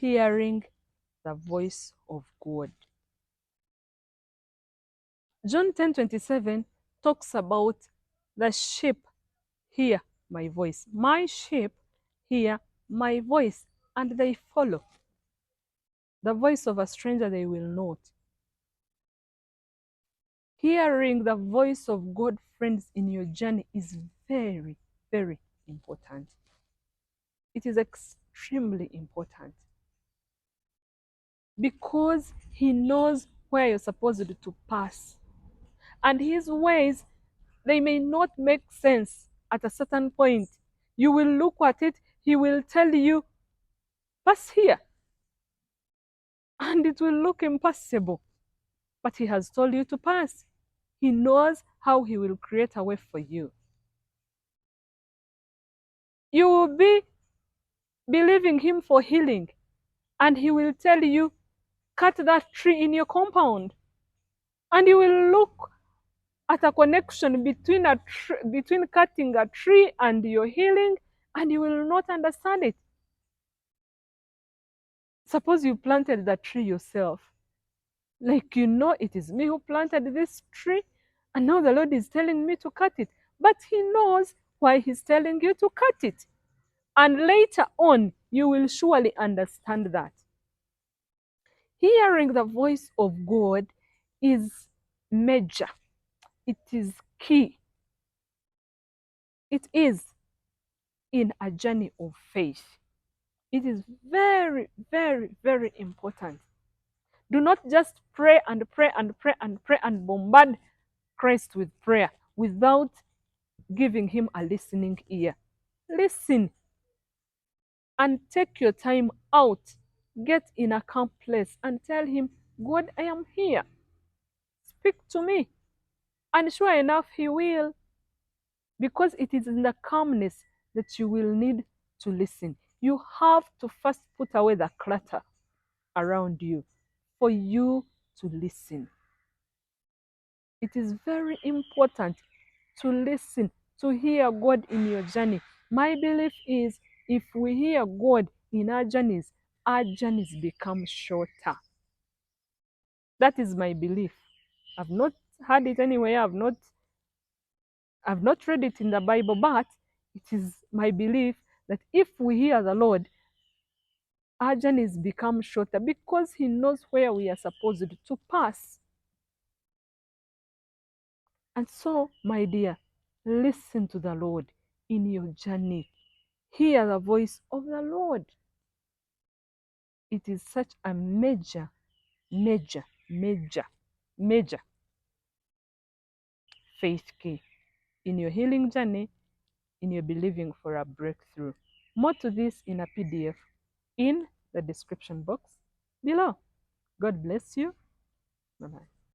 hearing the voice of God. John 10:27 talks about the sheep hear my voice. My sheep hear my voice, and they follow. The voice of a stranger they will not. Hearing the voice of God, friends, in your journey is very, very important. It is extremely important because He knows where you're supposed to pass. And His ways, they may not make sense at a certain point. You will look at it, He will tell you, pass here. And it will look impossible. But He has told you to pass. He knows how He will create a way for you. You will be believing Him for healing, and He will tell you, cut that tree in your compound. And you will look at a connection between cutting a tree and your healing, and you will not understand it. Suppose you planted the tree yourself. Like, you know, it is me who planted this tree, and now the Lord is telling me to cut it. But He knows why He's telling you to cut it. And later on, you will surely understand that. Hearing the voice of God is major. It is key. It is in a journey of faith. It is very, very, very important. Do not just pray and pray and pray and pray and bombard Christ with prayer without giving Him a listening ear. Listen and take your time out. Get in a calm place and tell Him, God, I am here. Speak to me. And sure enough, He will. Because it is in the calmness that you will need to listen. You have to first put away the clutter around you for you to listen. It is very important to listen, to hear God in your journey. My belief is if we hear God in our journeys become shorter. That is my belief. I've not heard it anywhere. I've not read it in the Bible, but it is my belief that if we hear the Lord, our journeys become shorter because He knows where we are supposed to pass. And so, my dear, listen to the Lord in your journey. Hear the voice of the Lord. It is such a major, major, major, major faith key in your healing journey, in your believing for a breakthrough. More to this in a PDF in the description box below. God bless you. Bye-bye.